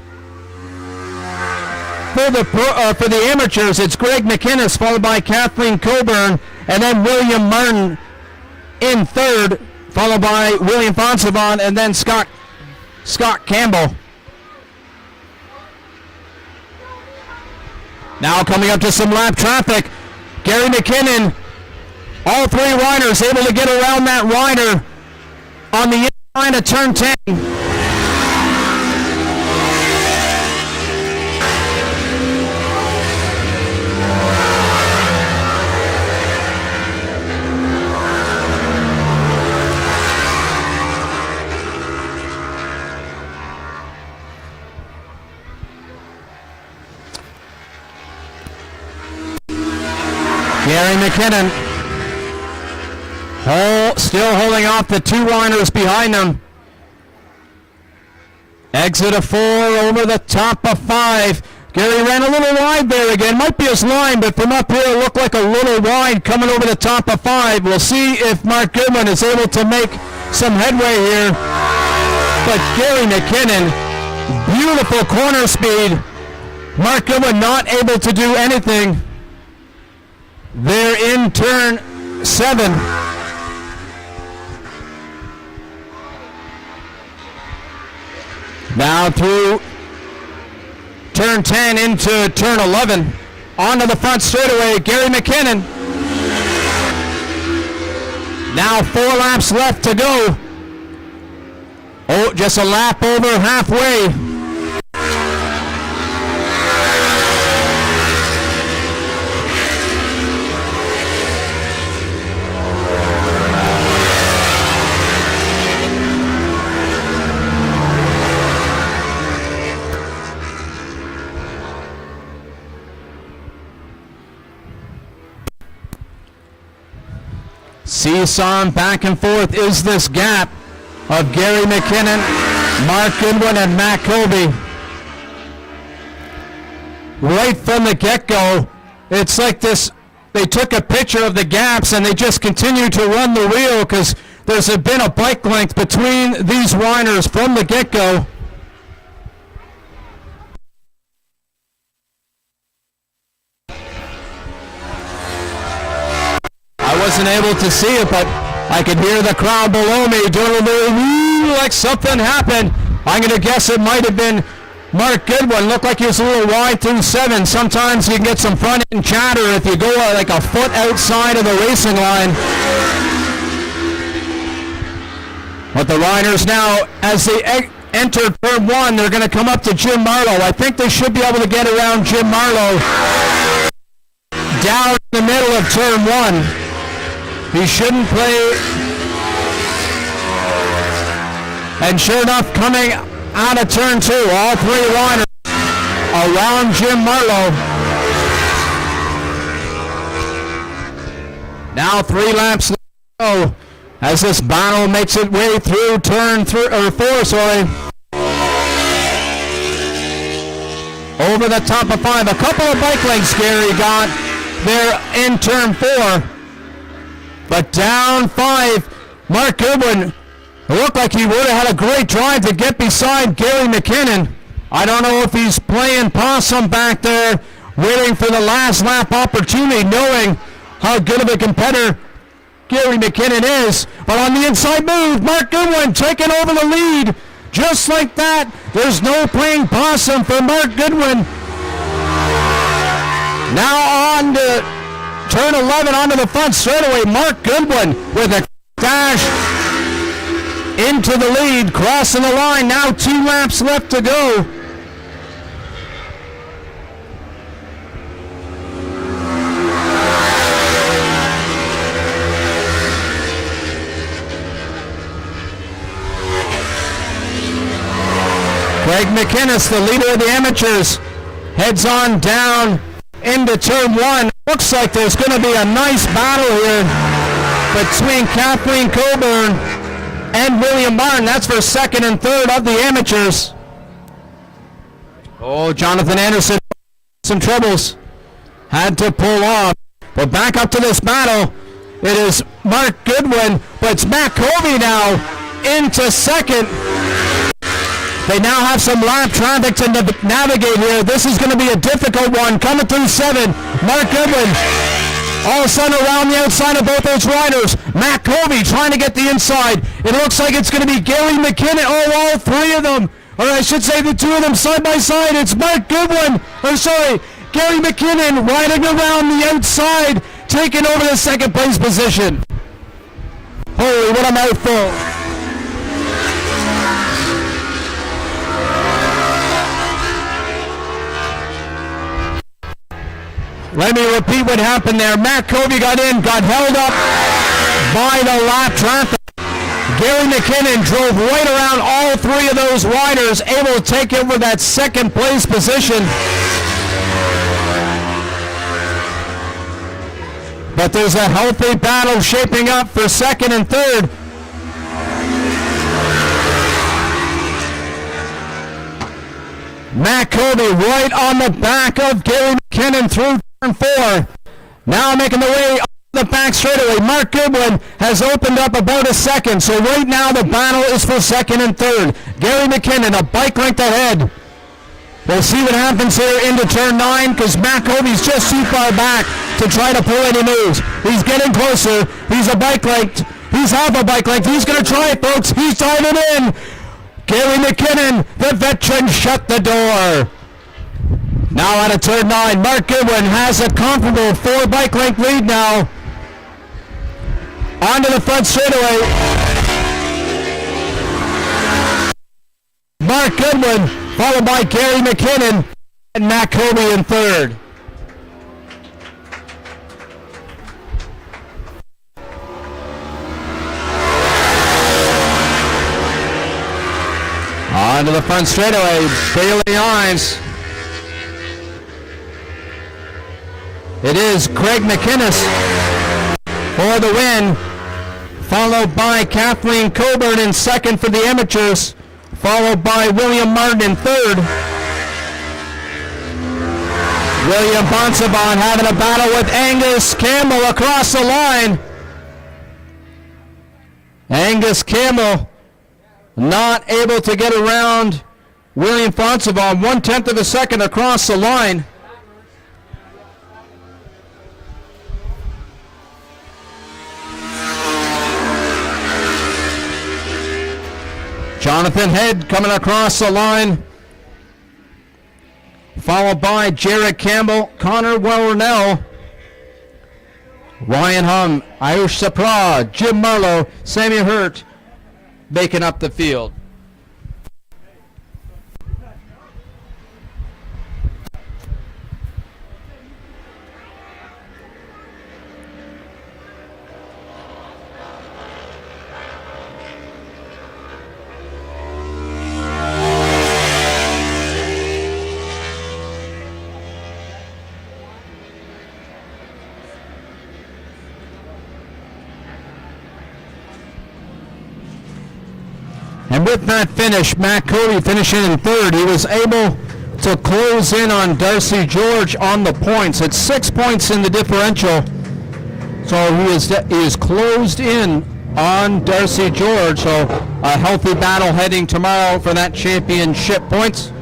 for the amateurs, it's Greg McInnes, followed by Kathleen Coburn, and then William Martin in third, followed by William Fonsavon, and then Scott Campbell. Now coming up to some lap traffic, Gary McKinnon, all three riders able to get around that rider on the inside of turn 10. Gary McKinnon still holding off the two riders behind him. Exit of 4 over the top of 5. Gary ran a little wide there again. Might be his line, but from up here it looked like a little wide coming over the top of 5. We'll see if Mark Goodwin is able to make some headway here. But Gary McKinnon, beautiful corner speed. Mark Goodwin not able to do anything. They're in turn 7. Now through turn 10 into turn 11. Onto the front straightaway, Gary McKinnon. Now 4 laps left to go. Oh, just a lap over halfway. Seesawing back and forth is this gap of Gary McKinnon, Mark Goodwin, and Matt Colby. Right from the get-go, it's like this, they took a picture of the gaps and they just continue to run the wheel because there's been a bike length between these riders from the get-go. I wasn't able to see it, but I could hear the crowd below me doing a little woo, like something happened. I'm going to guess it might have been Mark Goodwin. Looked like he was a little wide through 7. Sometimes you can get some front end chatter if you go like a foot outside of the racing line. But the riders now, as they enter turn 1, they're going to come up to Jim Marlowe. I think they should be able to get around Jim Marlowe down in the middle of turn 1. He shouldn't play. And sure enough, coming out of turn 2, all 3 riders around Jim Marlowe. Now 3 laps to go as this battle makes its way through turn 4, sorry. Over the top of 5. A couple of bike lengths Gary got there in turn 4. But down 5, Mark Goodwin, it looked like he would have had a great drive to get beside Gary McKinnon. I don't know if he's playing possum back there, waiting for the last lap opportunity, knowing how good of a competitor Gary McKinnon is. But on the inside move, Mark Goodwin taking over the lead. Just like that, there's no playing possum for Mark Goodwin. Now on to turn 11 onto the front straightaway. Mark Goodwin with a dash into the lead, crossing the line. Now 2 laps left to go. Greg McInnes, the leader of the amateurs, heads on down into turn 1. Looks like there's going to be a nice battle here between Kathleen Coburn and William Martin. That's for second and third of the amateurs. Oh, Jonathan Anderson, some troubles. Had to pull off. But back up to this battle. It is Mark Goodwin, but it's Matt Colby now into second. They now have some lap traffic to navigate here. This is going to be a difficult one. Coming through 7, Mark Goodwin. All of a sudden around the outside of both those riders. Matt Colby trying to get the inside. It looks like it's going to be Gary McKinnon. Oh, all three of them. Or I should say the two of them side by side. It's Mark Goodwin. Gary McKinnon riding around the outside, taking over the second place position. Holy, what a mouthful. Let me repeat what happened there. Matt Covey got held up by the lap traffic. Gary McKinnon drove right around all three of those riders, able to take over that second place position. But there's a healthy battle shaping up for second and third. Matt Covey right on the back of Gary McKinnon through turn 4. Now making the way up the back straightaway. Mark Goodwin has opened up about a second. So right now the battle is for second and third. Gary McKinnon a bike length ahead. We'll see what happens here into turn 9 because Matt Covey's just too far back to try to pull any moves. He's getting closer. He's a bike length. He's half a bike length. He's going to try it, folks. He's diving in. Gary McKinnon, the veteran, shut the door. Now out of turn 9, Mark Goodwin has a comfortable 4 bike length lead now. Onto the front straightaway. Mark Goodwin, followed by Gary McKinnon and Matt Covey in third. Onto the front straightaway, Bailey Ives. It is Craig McInnes for the win, followed by Kathleen Coburn in second for the amateurs, followed by William Martin in third. William Bonsabon having a battle with Angus Campbell across the line. Angus Campbell not able to get around William Bonsabon, 1/10 of a second across the line. Jonathan Head coming across the line, followed by Jared Campbell, Connor Warnell, Ryan Hum, Ayush Sapra, Jim Marlowe, Sammy Hurt making up the field. And with that finish, Matt Covey finishing in third. He was able to close in on Darcy George on the points. It's 6 points in the differential. So he is closed in on Darcy George. So a healthy battle heading tomorrow for that championship points.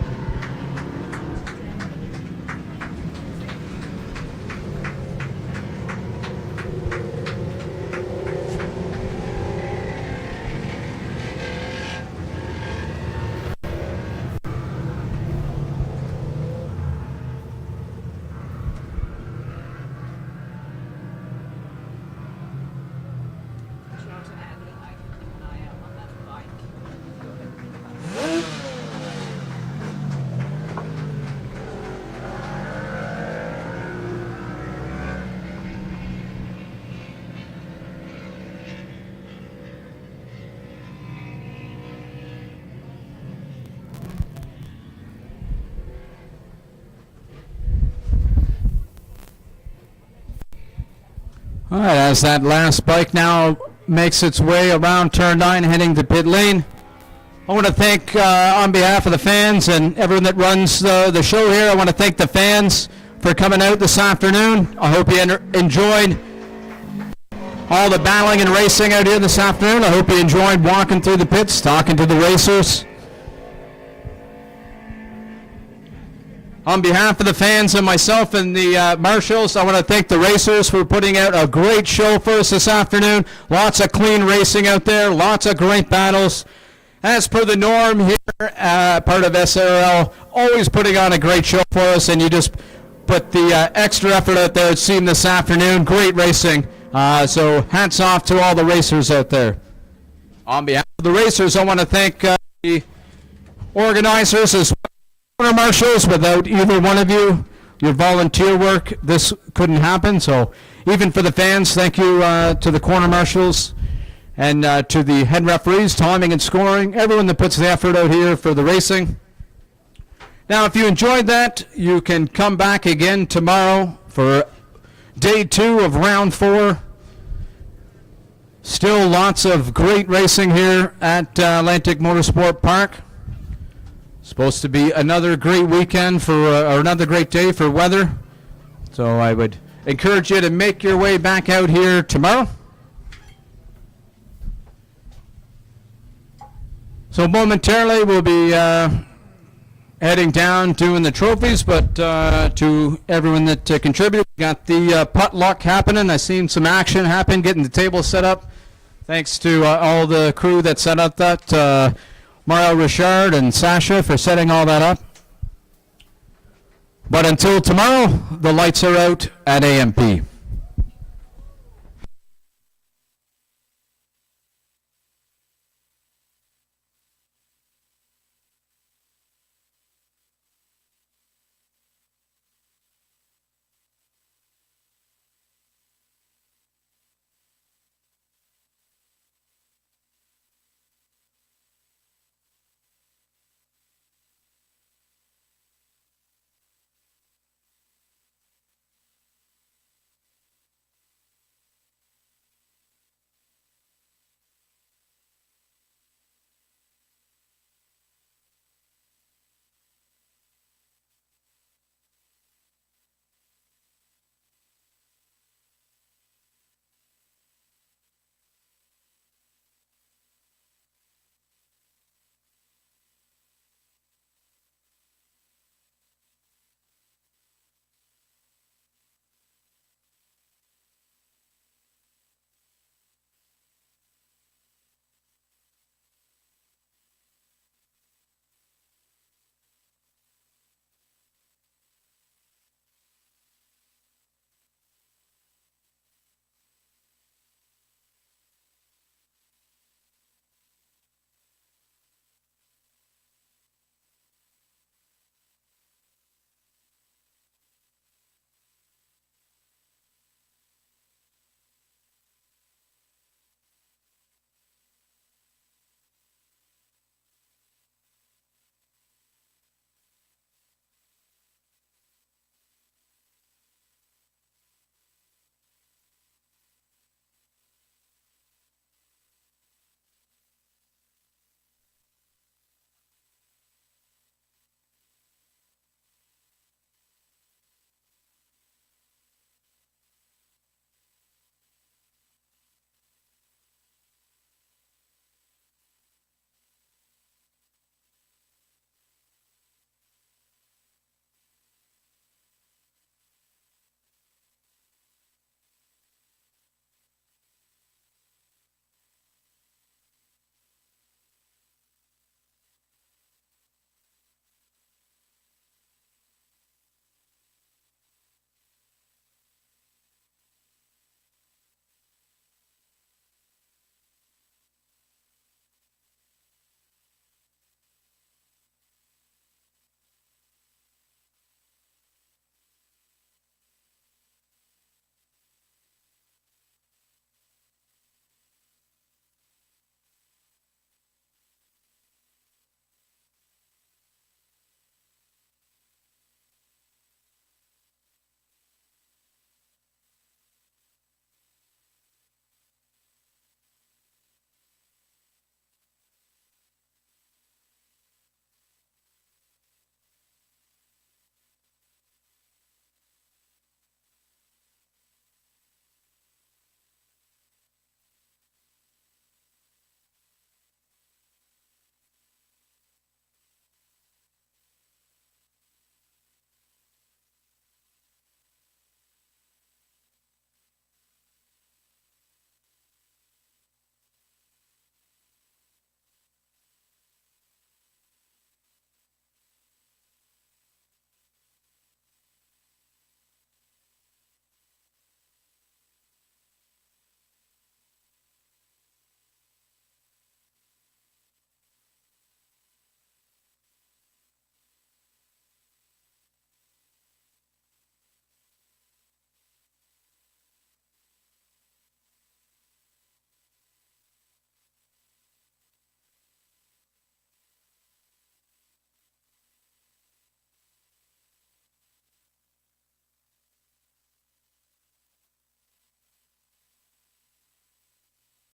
All right, as that last bike now makes its way around turn 9 heading to pit lane, I want to thank, on behalf of the fans and everyone that runs the show here, I want to thank the fans for coming out this afternoon. I hope you enjoyed all the battling and racing out here this afternoon. I hope you enjoyed walking through the pits, talking to the racers. On behalf of the fans and myself and the marshals, I want to thank the racers for putting out a great show for us this afternoon. Lots of clean racing out there, lots of great battles. As per the norm here, part of sARL, always putting on a great show for us, and you just put the extra effort out there, it seemed this afternoon. Great racing. So hats off to all the racers out there. On behalf of the racers, I want to thank the organizers as well. Marshals, without either one of you, your volunteer work, this couldn't happen. So even for the fans, thank you to the corner marshals and to the head referees, timing and scoring, everyone that puts the effort out here for the racing. Now, if you enjoyed that, you can come back again tomorrow for day 2 of round 4. Still lots of great racing here at Atlantic Motorsport Park. Supposed to be another great weekend for, or another great day for weather. So I would encourage you to make your way back out here tomorrow. So momentarily we'll be heading down doing the trophies, but to everyone that contributed, we got the putt luck happening. I seen some action happen, getting the table set up. Thanks to all the crew that set up that. Mario Richard and Sasha for setting all that up. But until tomorrow, the lights are out at AMP.